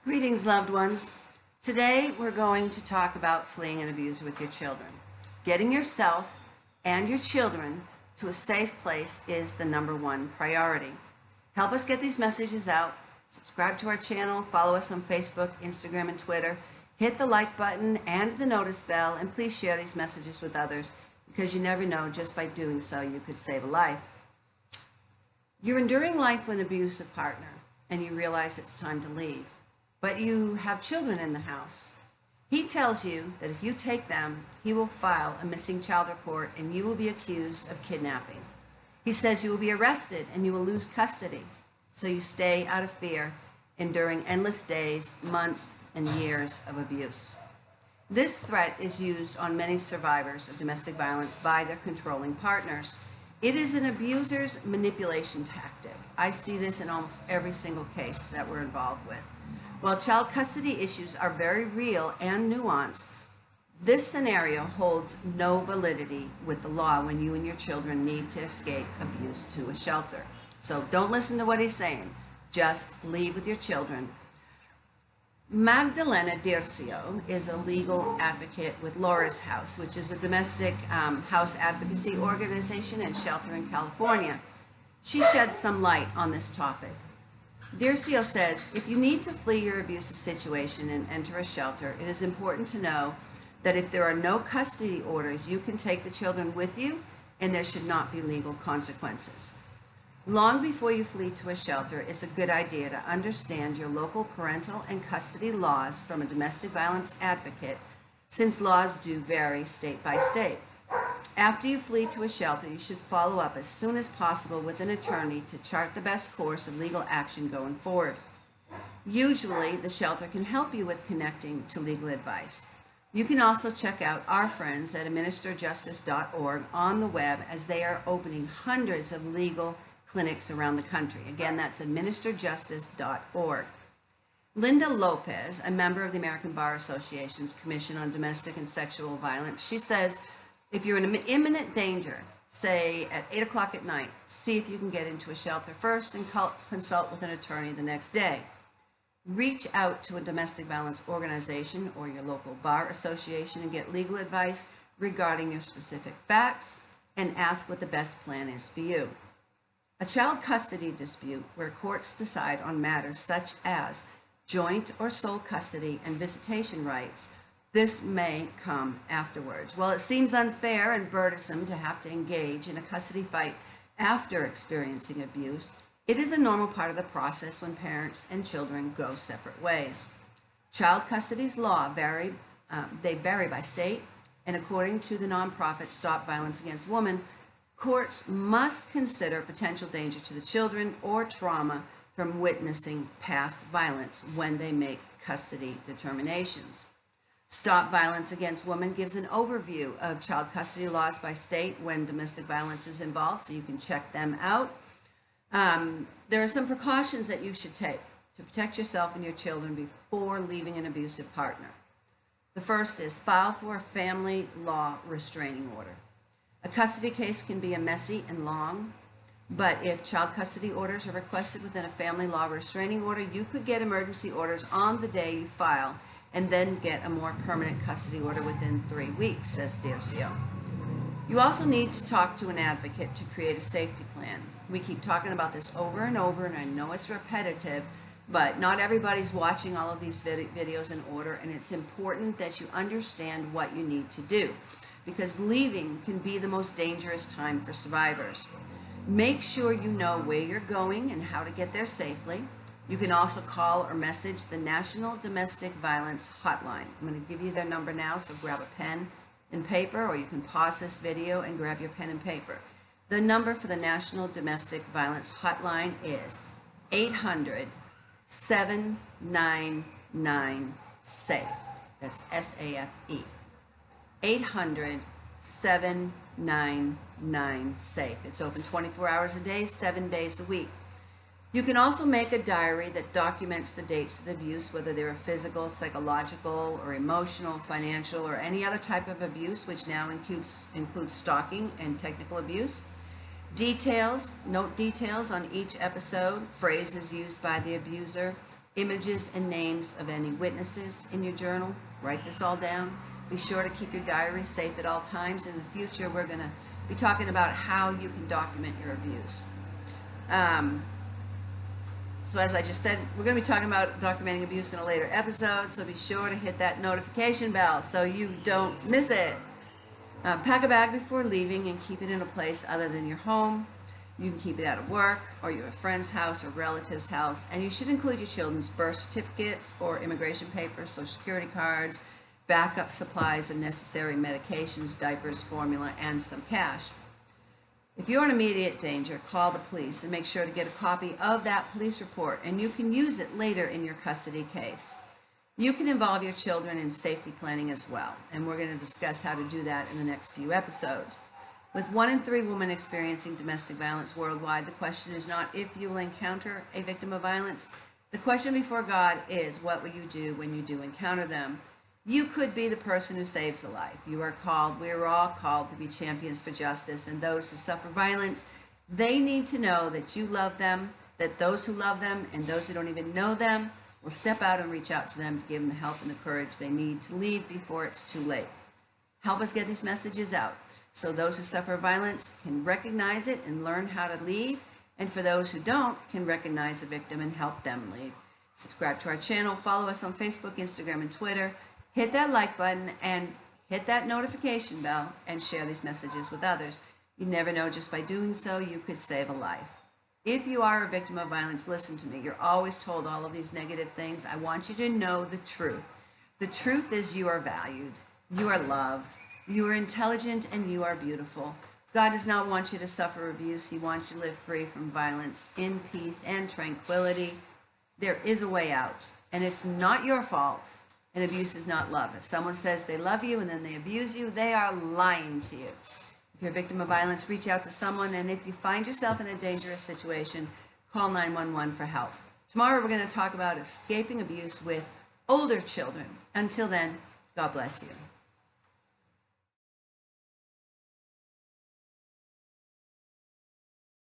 Greetings, loved ones. Today we're going to talk about fleeing an abuser with your children. Getting yourself and your children to a safe place is the number one priority. Help us get these messages out. Subscribe to our channel, follow us on Facebook, Instagram, and Twitter. Hit the like button and the notice bell, and please share these messages with others because you never know, just by doing so, you could save a life. You're enduring life with an abusive partner and you realize it's time to leave. But you have children in the house. He tells you that if you take them, he will file a missing child report and you will be accused of kidnapping. He says you will be arrested and you will lose custody. So you stay out of fear, enduring endless days, months, and years of abuse. This threat is used on many survivors of domestic violence by their controlling partners. It is an abuser's manipulation tactic. I see this in almost every single case that we're involved with. While child custody issues are very real and nuanced, this scenario holds no validity with the law when you and your children need to escape abuse to a shelter. So don't listen to what he's saying. Just leave with your children. Magdalena Darcio is a legal advocate with Laura's House, which is a domestic house advocacy organization and shelter in California. She sheds some light on this topic. Drco says, if you need to flee your abusive situation and enter a shelter, it is important to know that if there are no custody orders, you can take the children with you and there should not be legal consequences. Long before you flee to a shelter, it's a good idea to understand your local parental and custody laws from a domestic violence advocate, since laws do vary state by state. After you flee to a shelter, you should follow up as soon as possible with an attorney to chart the best course of legal action going forward. Usually, the shelter can help you with connecting to legal advice. You can also check out our friends at administerjustice.org on the web, as they are opening hundreds of legal clinics around the country. Again, that's administerjustice.org. Linda Lopez, a member of the American Bar Association's Commission on Domestic and Sexual Violence, she says, if you're in imminent danger, say at 8 o'clock at night, see if you can get into a shelter first and consult with an attorney the next day. Reach out to a domestic violence organization or your local bar association and get legal advice regarding your specific facts and ask what the best plan is for you. A child custody dispute, where courts decide on matters such as joint or sole custody and visitation rights, this may come afterwards. While it seems unfair and burdensome to have to engage in a custody fight after experiencing abuse, it is a normal part of the process when parents and children go separate ways. Child custody's law vary by state, and according to the nonprofit Stop Violence Against Women, courts must consider potential danger to the children or trauma from witnessing past violence when they make custody determinations. Stop Violence Against Women gives an overview of child custody laws by state when domestic violence is involved, so you can check them out. There are some precautions that you should take to protect yourself and your children before leaving an abusive partner. The first is file for a family law restraining order. A custody case can be messy and long, but if child custody orders are requested within a family law restraining order, you could get emergency orders on the day you file and then get a more permanent custody order within 3 weeks, says Darcio. You also need to talk to an advocate to create a safety plan. We keep talking about this over and over, and I know it's repetitive, but not everybody's watching all of these videos in order, and it's important that you understand what you need to do, because leaving can be the most dangerous time for survivors. Make sure you know where you're going and how to get there safely. You can also call or message the National Domestic Violence Hotline. I'm going to give you their number now, so grab a pen and paper, or you can pause this video and grab your pen and paper. The number for the National Domestic Violence Hotline is 800-799-SAFE. That's S-A-F-E. 800-799-SAFE. It's open 24 hours a day, 7 days a week. You can also make a diary that documents the dates of the abuse, whether they're physical, psychological, or emotional, financial, or any other type of abuse, which now includes stalking and technical abuse. Note details on each episode, phrases used by the abuser, images and names of any witnesses in your journal. Write this all down. Be sure to keep your diary safe at all times. In the future, we're going to be talking about how you can document your abuse. So as I just said, we're going to be talking about documenting abuse in a later episode, so be sure to hit that notification bell so you don't miss it. Pack a bag before leaving and keep it in a place other than your home. You can keep it at work or your friend's house or relative's house, and you should include your children's birth certificates or immigration papers, social security cards, backup supplies and necessary medications, diapers, formula, and some cash. If you're in immediate danger, call the police and make sure to get a copy of that police report, and you can use it later in your custody case. You can involve your children in safety planning as well, and we're going to discuss how to do that in the next few episodes. With 1 in 3 women experiencing domestic violence worldwide, the question is not if you will encounter a victim of violence. The question before God is, what will you do when you do encounter them? You could be the person who saves a life. We are all called to be champions for justice, and those who suffer violence, they need to know that you love them, that those who love them and those who don't even know them will step out and reach out to them to give them the help and the courage they need to leave before it's too late. Help us get these messages out so those who suffer violence can recognize it and learn how to leave, and for those who don't, can recognize the victim and help them leave. Subscribe to our channel, follow us on Facebook, Instagram, and Twitter. Hit that like button and hit that notification bell and share these messages with others. You never know, just by doing so, you could save a life. If you are a victim of violence, listen to me. You're always told all of these negative things. I want you to know the truth. The truth is you are valued, you are loved, you are intelligent, and you are beautiful. God does not want you to suffer abuse. He wants you to live free from violence in peace and tranquility. There is a way out, and it's not your fault. And abuse is not love. If someone says they love you and then they abuse you, they are lying to you. If you're a victim of violence, reach out to someone. And if you find yourself in a dangerous situation, call 911 for help. Tomorrow we're going to talk about escaping abuse with older children. Until then, God bless you.